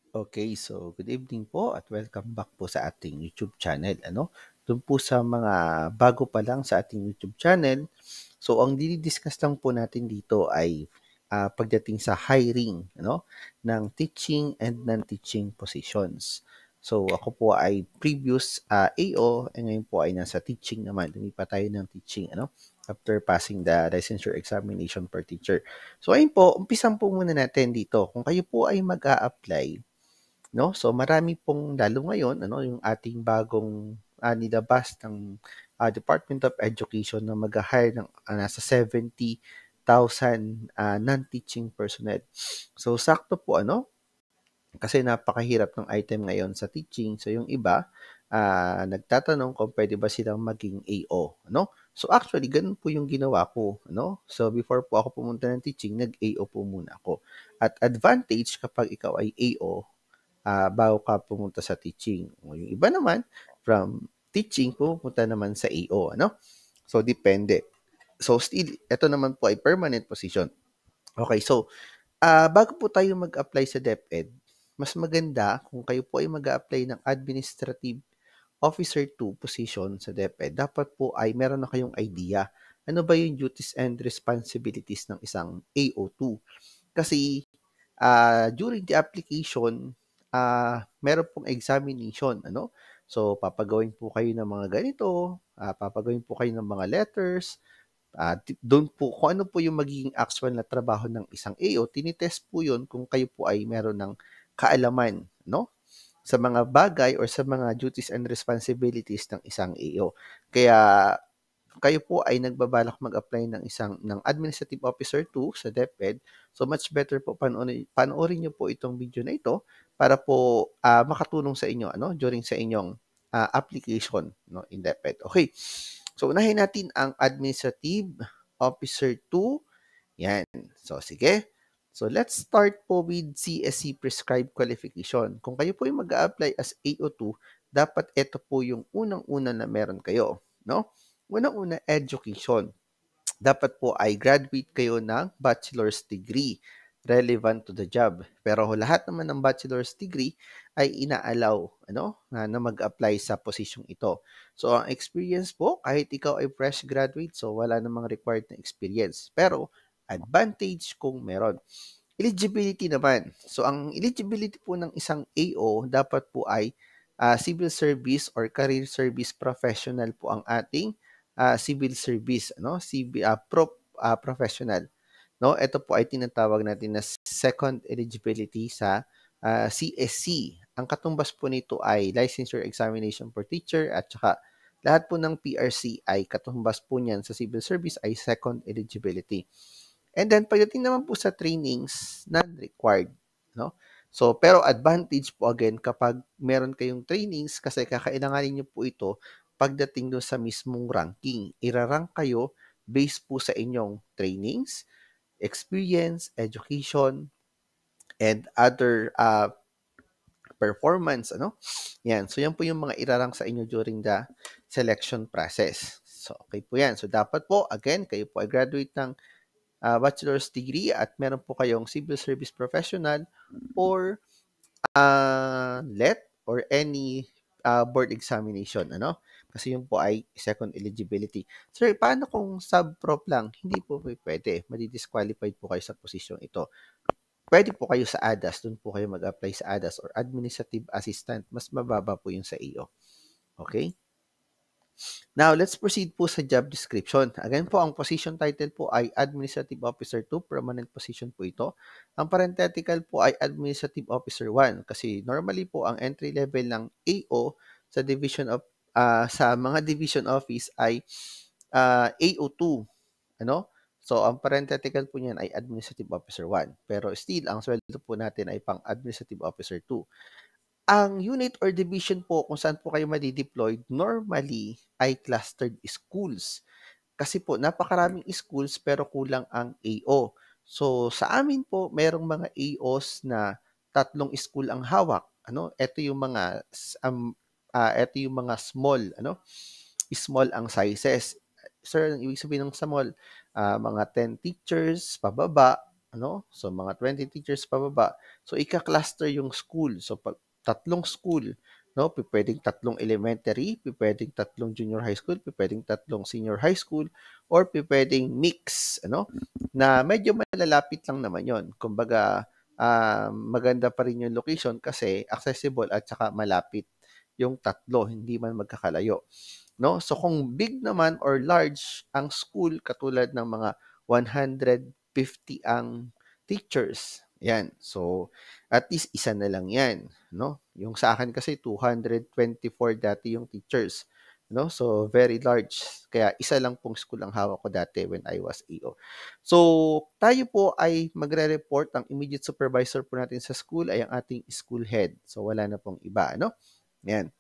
Okay, so good evening po at welcome back po sa ating YouTube channel. Doon po sa mga bago pa lang sa ating YouTube channel, so ang didi-discuss lang po natin dito ay pagdating sa hiring, ng teaching and non-teaching positions. So ako po ay previous AO and ngayon po ay nasa teaching naman. Lumipat tayo ng teaching, after passing the licensure examination per teacher. So ayun po, umpisan po muna natin dito. Kung kayo po ay mag-a-apply, no? So marami pong lalo ngayon yung ating bagong nilabas ng Department of Education na mag-hire ng nasa 70,000 non-teaching personnel. So sakto po kasi napakahirap ng item ngayon sa teaching. So yung iba nagtatanong kung pwede ba silang maging AO, ano? So actually ganun po yung ginawa ko, ano? So before po ako pumunta ng teaching, nag-AO po muna ako. At advantage kapag ikaw ay AO, bago ka pumunta sa teaching. O yung iba naman, from teaching, pupunta naman sa AO, ano? So, depende. So, still, ito naman po ay permanent position. Okay, so, bago po tayo mag-apply sa DepEd, mas maganda kung kayo po ay mag-apply ng Administrative Officer 2 position sa DepEd, dapat po ay meron na kayong idea. Ano ba yung duties and responsibilities ng isang AO2? Kasi during the application, meron pong examination, ano? So, papagawin po kayo ng mga ganito, papagawin po kayo ng mga letters, doon po, kung ano po yung magiging actual na trabaho ng isang AO, tinitest po yun kung kayo po ay meron ng kaalaman, no? Sa mga bagay or sa mga duties and responsibilities ng isang AO. Kaya kayo po ay nagbabalak mag-apply ng Administrative Officer 2 sa DepEd, so much better po panoorin niyo po itong video na ito para po makatulong sa inyo during sa inyong application in DepEd. Okay. So unahin natin ang Administrative Officer 2. Yan. So sige. So let's start po with CSC prescribed qualification. Kung kayo po ay mag-a-apply as AO2, dapat ito po yung unang-una na meron kayo, no? Unang-una, education. Dapat po ay graduate kayo ng bachelor's degree relevant to the job. Pero lahat naman ng bachelor's degree ay inaalaw na mag-apply sa posisyong ito. So ang experience po, kahit ikaw ay fresh graduate, so wala namang required na experience. Pero advantage kung meron. Eligibility naman. So ang eligibility po ng isang AO dapat po ay civil service or career service professional po ang ating civil service, professional. No, ito po ay tinatawag natin na second eligibility sa CSC. Ang katumbas po nito ay licensure examination for teacher at saka lahat po ng PRC ay katumbas po niyan sa civil service ay second eligibility. And then pagdating naman po sa trainings, non-required, no? So, pero advantage po again kapag meron kayong trainings kasi kakailanganin niyo po ito pagdating doon sa mismong ranking. Irarank kayo based po sa inyong trainings, experience, education, and other performance, Yan. So, yan po yung mga irarank sa inyo during the selection process. So, okay po yan. So, dapat po, again, kayo po ay graduate ng bachelor's degree at meron po kayong civil service professional or LET or any board examination, Kasi yun po ay second eligibility. Sir, paano kung sub-prof lang? Hindi po pwede. Madi-disqualified po kayo sa posisyong ito. Pwede po kayo sa ADAS. Doon po kayo mag-apply sa ADAS or Administrative Assistant. Mas mababa po yung sa iyo. Okay? Now, let's proceed po sa job description. Again po, ang position title po ay Administrative Officer 2. Permanent position po ito. Ang parenthetical po ay Administrative Officer 1 kasi normally po ang entry level ng AO sa division of sa mga division office ay AO2, ano? So, ang parenthetical po niyan ay Administrative Officer 1. Pero still, ang sweldo po natin ay pang Administrative Officer 2. Ang unit or division po kung saan po kayo madi-deployed normally ay clustered schools. Kasi po napakaraming schools pero kulang ang AO. So sa amin po merong mga AOs na 3 school ang hawak. Ito yung mga ito yung mga small, small ang sizes. Sir, ang ibig sabihin ng small, mga 10 teachers pababa, ano? So, mga 20 teachers pababa. So, ika-cluster yung school. So, pag tatlong school, no? Pwedeng tatlong elementary, pwedeng tatlong junior high school, pwedeng tatlong senior high school, or pwedeng mix, ano? Na medyo malalapit lang naman yon. Kumbaga, maganda pa rin yung location kasi accessible at saka malapit yung tatlo, hindi man magkakalayo. No? So kung big naman or large ang school katulad ng mga 150 ang teachers. Yan. So at least isa na lang 'yan, no? Yung sa akin kasi 224 dati yung teachers, no? So very large. Kaya isa lang pong school ang hawak ko dati when I was AO. So tayo po ay magre-report, ang immediate supervisor po natin sa school ay ang ating school head. So wala na pong iba, no? Yan.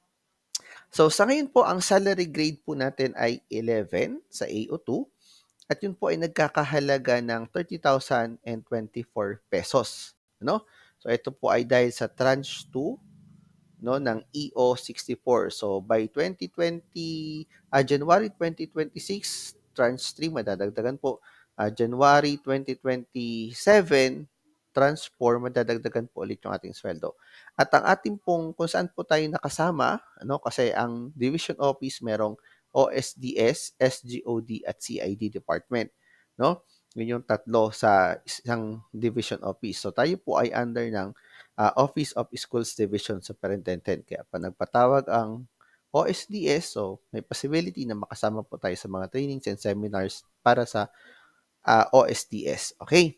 So sa ngayon po, ang salary grade po natin ay 11 sa AO2 at yun po ay nagkakahalaga ng 30,024 pesos. So ito po ay dahil sa tranche 2, no, ng EO64. So by January 2026, tranche 3 madadagdagan po. January 2027, tranche 4 madadagdagan po ulit yung ating sweldo. At ang ating pong kung saan po tayo nakasama, ano, kasi ang division office merong OSDS, SGOD at CID department, no? Yun yung tatlo sa isang division office. So tayo po ay under ng Office of Schools Division Superintendent. Kaya pa nagpatawag ang OSDS, so may possibility na makasama po tayo sa mga trainings and seminars para sa OSDS. Okay?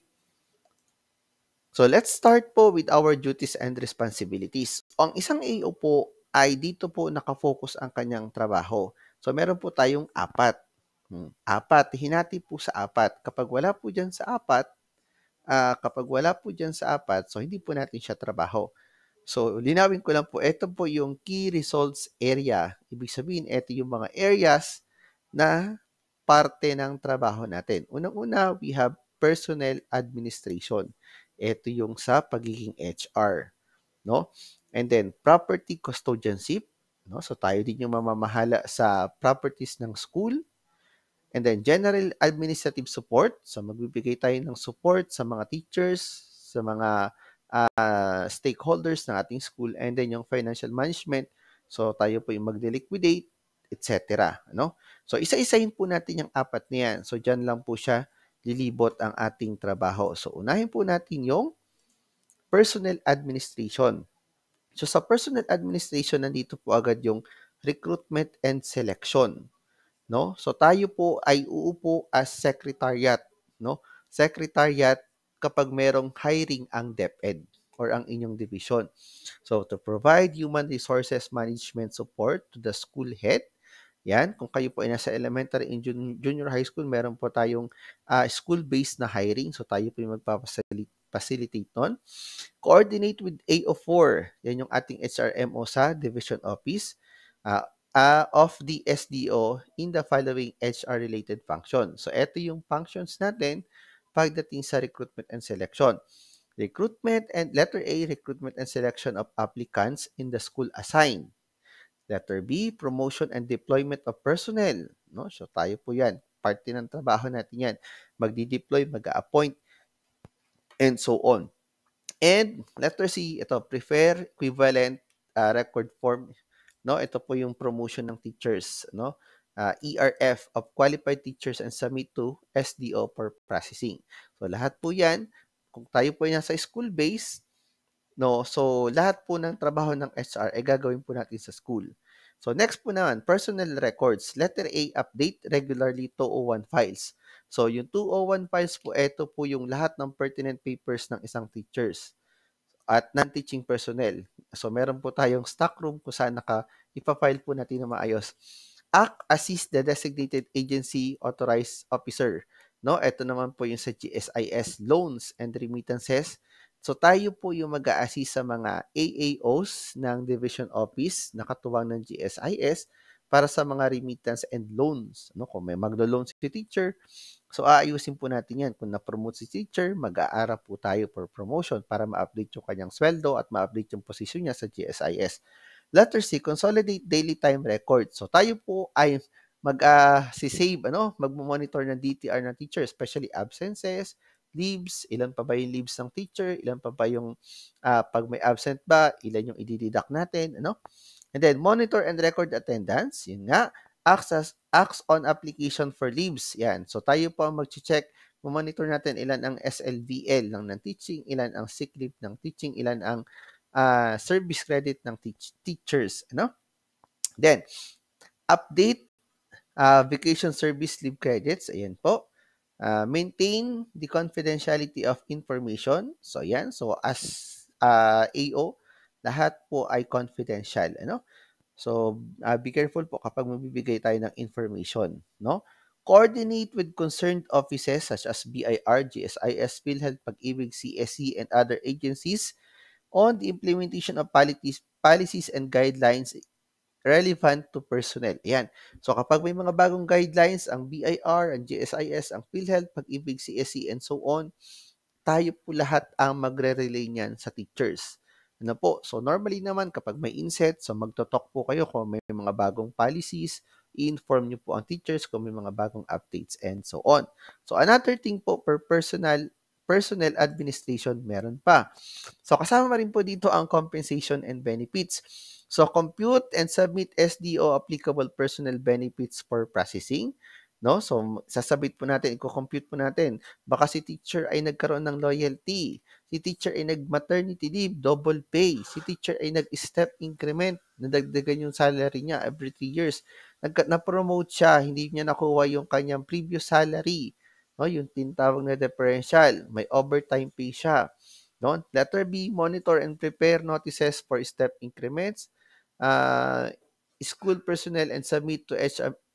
So let's start po with our duties and responsibilities. Ang isang AO po ay dito po nakafocus ang kanyang trabaho. So meron po tayong apat. Apat, hinati po sa apat. Kapag wala po dyan sa apat, so hindi po natin siya trabaho. So, linawin ko lang po, ito po yung key results area. Ibig sabihin, ito yung mga areas na parte ng trabaho natin. Unang-una, we have personnel administration. Ito yung sa pagiging HR, no? And then, property custodianship, no? So, tayo din yung mamamahala sa properties ng school. And then, general administrative support. So, magbibigay tayo ng support sa mga teachers, sa mga stakeholders ng ating school, and then yung financial management. So, tayo po yung mag-liquidate, etc. Ano? So, isa-isahin po natin yung apat na yan. So, dyan lang po siya lilibot ang ating trabaho. So, unahin po natin yung personnel administration. So, sa personnel administration, nandito po agad yung recruitment and selection, no? So tayo po ay uupo as secretariat, no? Secretariat kapag merong hiring ang DepEd or ang inyong division. So to provide human resources management support to the school head. Yan, kung kayo po ay nasa elementary and junior high school, meron po tayong school-based na hiring. So tayo po yung magpapacilitate nun. Coordinate with AO4. Yan yung ating HRMO sa division office. Of the SDO in the following HR-related function. So, ito yung functions natin pagdating sa recruitment and selection. Letter A, recruitment and selection of applicants in the school assigned. Letter B, promotion and deployment of personnel. No? So, tayo po yan. Parte ng trabaho natin yan. Magdi-deploy, mag-a-appoint, and so on. And letter C, ito, prefer equivalent record form. No, ito po yung promotion ng teachers, no? ERF of qualified teachers and submit to SDO for processing. So lahat po 'yan, kung tayo po ay nasa school base, no? So lahat po ng trabaho ng HR ay gagawin po natin sa school. So next po naman, personal records. Letter A, update regularly 201 files. So yung 201 files po, ito po yung lahat ng pertinent papers ng isang teachers at non-teaching personnel. So, meron po tayong stock room kung saan ipa-file po natin na maayos. Act, assist the designated agency authorized officer. No, ito naman po yung sa GSIS, loans and remittances. So, tayo po yung mag-a-assist sa mga AAOs ng division office na katuwang ng GSIS para sa mga remittance and loans. No, kung may maglo-loan si teacher, so, aayusin po natin yan. Kung na-promote si teacher, mag-aara po tayo for promotion para ma-update yung kanyang sweldo at ma-update yung posisyon niya sa GSIS. Letter C, consolidate daily time record. So, tayo po ay mag-save, magmo-monitor ng DTR ng teacher, especially absences, leaves, ilan pa ba yung leaves ng teacher, ilan pa ba yung pag may absent ba, ilan yung i-deduct natin, ano? And then monitor and record attendance, yun nga, acts on application for leaves. Yan. So tayo po ang mag-check, monitor natin ilan ang SLVL ng teaching, ilan ang sick leave ng teaching, ilan ang service credit ng teachers, ano? Then update vacation service leave credits, ayan po. Maintain the confidentiality of information. So, yan. So, as AO, lahat po ay confidential. Ano? So, be careful po kapag magbibigay tayo ng information. No? Coordinate with concerned offices such as BIR, GSIS, PhilHealth, Pag-ibig, CSC, and other agencies on the implementation of policies and guidelines relevant to personnel. Ayan. So kapag may mga bagong guidelines, ang BIR, ang GSIS, ang PhilHealth, Pag-ibig, CSC, and so on, tayo po lahat ang magre-relay niyan sa teachers. Ano po? So normally naman kapag may inset, so magto-talk po kayo kung may mga bagong policies, i-inform niyo po ang teachers kung may mga bagong updates and so on. So another thing po per personnel administration, meron pa. So kasama rin po dito ang compensation and benefits. So compute and submit SDO applicable personal benefits for processing. No? So sasabit po natin, i-compute po natin. Baka si teacher ay nagkaroon ng loyalty. Si teacher ay nag-maternity leave, double pay. Si teacher ay nag-step increment, nadagdagan yung salary niya every 3 years. Na-promote siya, hindi niya nakuha yung kanyang previous salary. No, yung tinatawag na differential, may overtime pay siya. No? Letter B, monitor and prepare notices for step increments, school personnel and submit to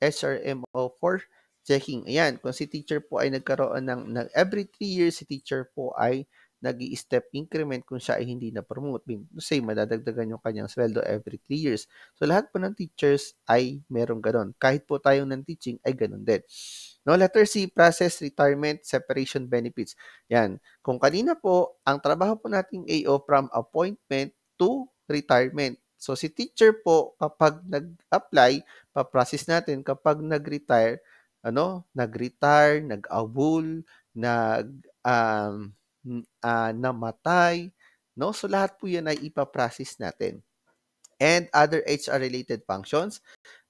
HRMO for checking. Ayan, kung si teacher po ay nagkaroon ng every 3 years, si teacher po ay nag-i-step increment kung siya ay hindi na-promote. Say, madadagdagan yung kanyang sweldo every 3 years. So, lahat po ng teachers ay merong ganon. Kahit po tayong ng teaching ay ganon din. No, letter C, process retirement separation benefits. Yan. Kung kanina po, ang trabaho po nating AO from appointment to retirement. So, si teacher po, kapag nag-apply, pa-process natin, kapag nag-retire, nag-retire, nag-abul, namatay, no? So, lahat po yan ay ipa-process natin. And other HR-related functions,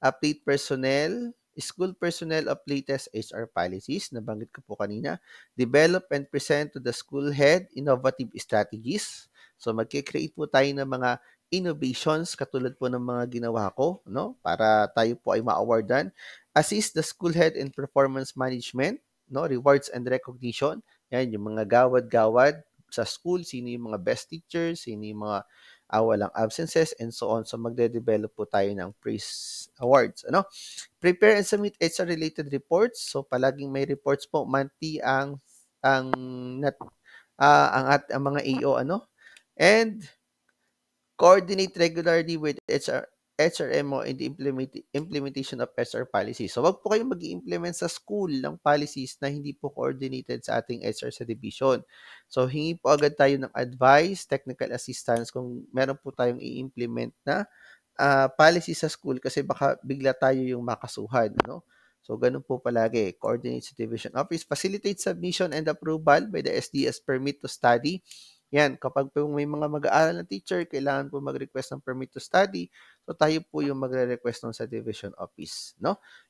update personnel, school personnel of latest HR policies, nabanggit ko po kanina, develop and present to the school head innovative strategies. So magkikreate po tayo ng mga innovations katulad po ng mga ginawa ko, no? Para tayo po ay ma-awardan. Assist the school head in performance management, no? Rewards and recognition. Yan, yung mga gawad-gawad sa school, sino yung mga best teachers, sino yung mga walang absences, and so on. So, magde-develop po tayo ng praise awards. Ano? Prepare and submit HR-related reports. So, palaging may reports po. Monthly ang mga AO, And coordinate regularly with HRMO in the implementation of HR policies. So, wag po kayong mag-i-implement sa school ng policies na hindi po coordinated sa ating HR sa division. So, hingi po agad tayo ng advice, technical assistance kung meron po tayong i-implement na policy sa school kasi baka bigla tayo yung makasuhan, So, ganun po palagi. Coordinate sa division office. Facilitate submission and approval by the SDS permit to study. Yan, kapag po may mga mag-aaral na teacher, kailangan po mag-request ng permit to study. So, tayo po yung magre-request ng sa division office,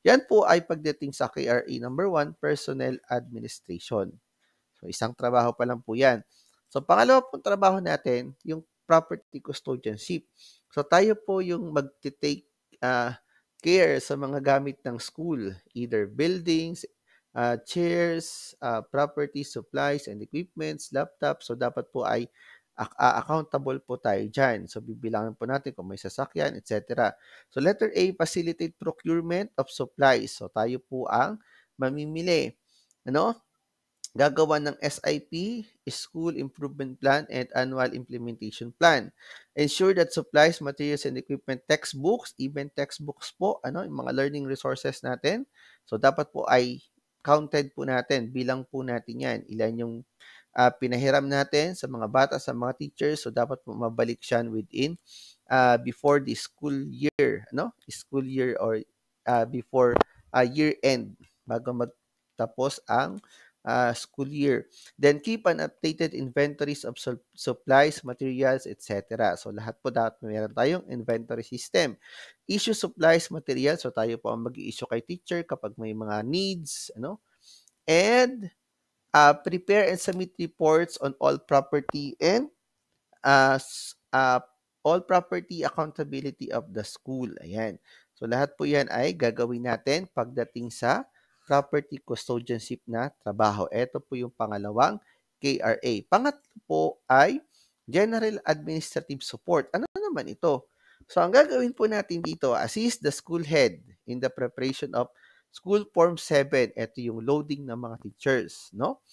Yan po ay pagdating sa KRA number 1, Personnel Administration. So, isang trabaho pa lang po yan. So, pangalawa pong trabaho natin, yung property custodianship. So, tayo po yung mag-take care sa mga gamit ng school, either buildings, chairs, property, supplies, and equipments, laptops. So, dapat po ay accountable po tayo dyan. So, bibilangin po natin kung may sasakyan, etc. So, letter A, facilitate procurement of supplies. So, tayo po ang mamimili. Gagawa ng SIP, School Improvement Plan, and Annual Implementation Plan. Ensure that supplies, materials, and equipment, textbooks, even textbooks po, yung mga learning resources natin. So, dapat po ay counted po natin, bilang po natin yan. Ilan yung pinahiram natin sa mga bata, sa mga teachers. So, dapat po mabalik siya within before the school year, School year or before year end, bago magtapos ang school year. Then keep an updated inventories of supplies, materials, etc. So lahat po dapat meron tayong inventory system. Issue supplies, materials. So tayo po ang mag-i-issue kay teacher kapag may mga needs, ano? And prepare and submit reports on uh, s- uh, all property accountability of the school. Ayan. So lahat po yan ay gagawin natin pagdating sa property custodianship na trabaho. Ito po yung pangalawang KRA. Pangatlo po ay General Administrative Support. Ano naman ito? So ang gagawin po natin dito, assist the school head in the preparation of School Form 7. Ito yung loading ng mga teachers, no?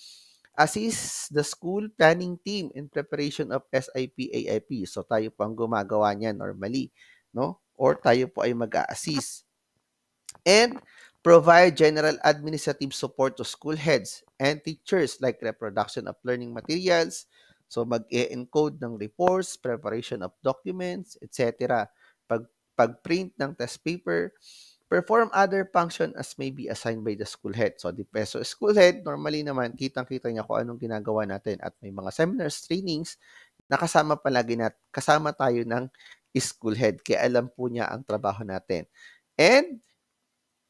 Assist the school planning team in preparation of SIP, AIP. So tayo po ang gumagawa niyan normally, no? Or tayo po ay mag-a-assist. And provide general administrative support to school heads and teachers like reproduction of learning materials. So mag-e-encode ng reports, preparation of documents, etc. Pag-print ng test paper, perform other function as may be assigned by the school head. So, the peso school head, normally naman, kitang-kita niya kung anong ginagawa natin at may mga seminars, trainings, nakasama palagi kasama tayo ng school head. Kaya alam po niya ang trabaho natin. And,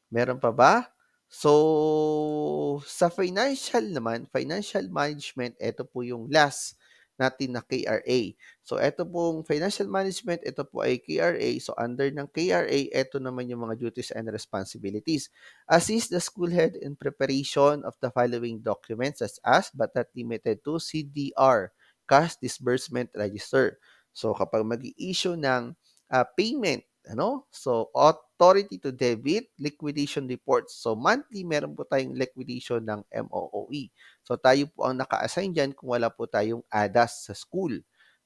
meron pa ba? So, sa financial naman, financial management, ito po yung last natin na KRA. So, ito pong financial management, ito po ay KRA. So, under ng KRA, ito naman yung mga duties and responsibilities. Assist the school head in preparation of the following documents as but not limited to CDR, Cash Disbursement Register. So, kapag mag-i-issue ng payment, ano? So, authority to debit, liquidation reports. So, monthly, meron po tayong liquidation ng MOOE. So, tayo po ang naka-assign dyan kung wala po tayong ADAS sa school.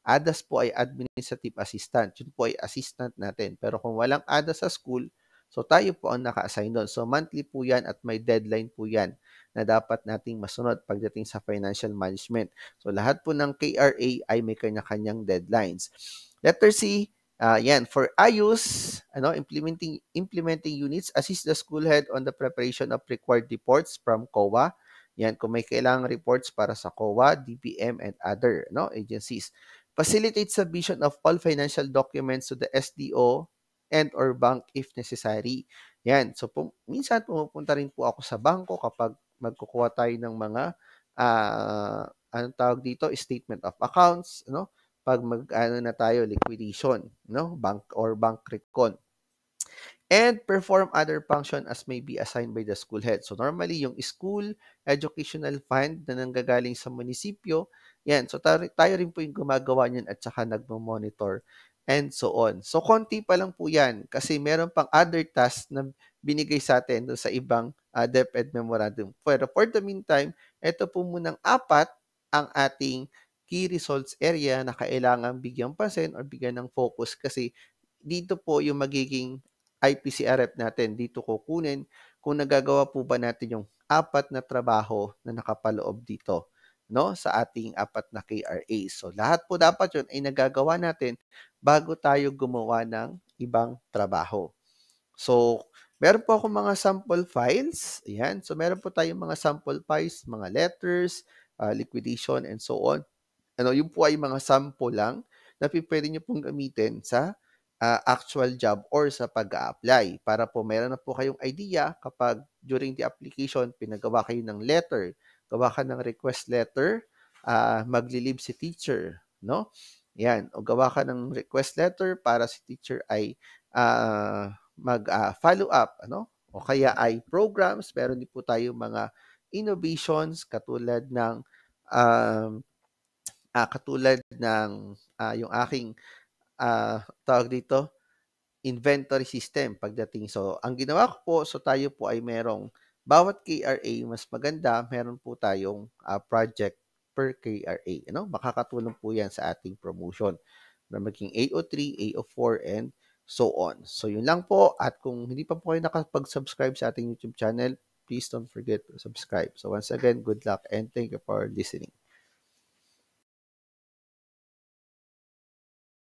ADAS po ay administrative assistant. Yun po ay assistant natin. Pero kung walang ADAS sa school, so tayo po ang naka-assign doon. So, monthly po yan at may deadline po yan na dapat nating masunod pagdating sa financial management. So, lahat po ng KRA ay may kanya-kanyang deadlines. Letter C, yan, for ayus, implementing units, assist the school head on the preparation of required reports from COA. Yan, kung may kailangang reports para sa COA, DPM, and other agencies. Facilitate submission of all financial documents to the SDO and or bank if necessary. Yan, so minsan pumupunta rin po ako sa bangko kapag magkukuha tayo ng mga anong tawag dito, statement of accounts, pag na tayo liquidation, bank or bank recon. And perform other function as may be assigned by the school head. So normally yung school educational fund na nanggagaling sa munisipyo, yan. So tayo rin po yung gumagawa niyan at saka nagmo-monitor and so on. So konti pa lang po yan kasi meron pang other tasks na binigay sa atin sa ibang DepEd memorandum. Pero for the meantime, ito po munang 4 ang ating key results area na kailangan bigyan pansin or bigyan ng focus kasi dito po yung magiging IPCRF natin. Dito kukunin kung nagagawa po ba natin yung 4 na trabaho na nakapaloob dito sa ating 4 na KRA. So lahat po dapat yun ay nagagawa natin bago tayo gumawa ng ibang trabaho. So, meron po ako mga sample files. Ayan. So, meron po tayong mga sample files, mga letters, liquidation, and so on. Yun po ay mga sample lang na pwede nyo pong gamitin sa actual job or sa pag-a-apply para po meron na po kayong idea kapag during the application, pinagawa kayo ng letter, gawa ka ng request letter, magli-leave si teacher, no? Yan, o gawa ka ng request letter para si teacher ay mag-follow up, O kaya ay programs, meron din po tayo mga innovations katulad ng yung aking tawag dito, inventory system pagdating. So, ang ginawa ko po, so tayo po ay merong bawat KRA mas maganda, meron po tayong project per KRA. Makakatulong po yan sa ating promotion na maging AO3, AO4, and so on. So, yun lang po. At kung hindi pa po kayo nakapag-subscribe sa ating YouTube channel, please don't forget to subscribe. So, once again, good luck and thank you for listening.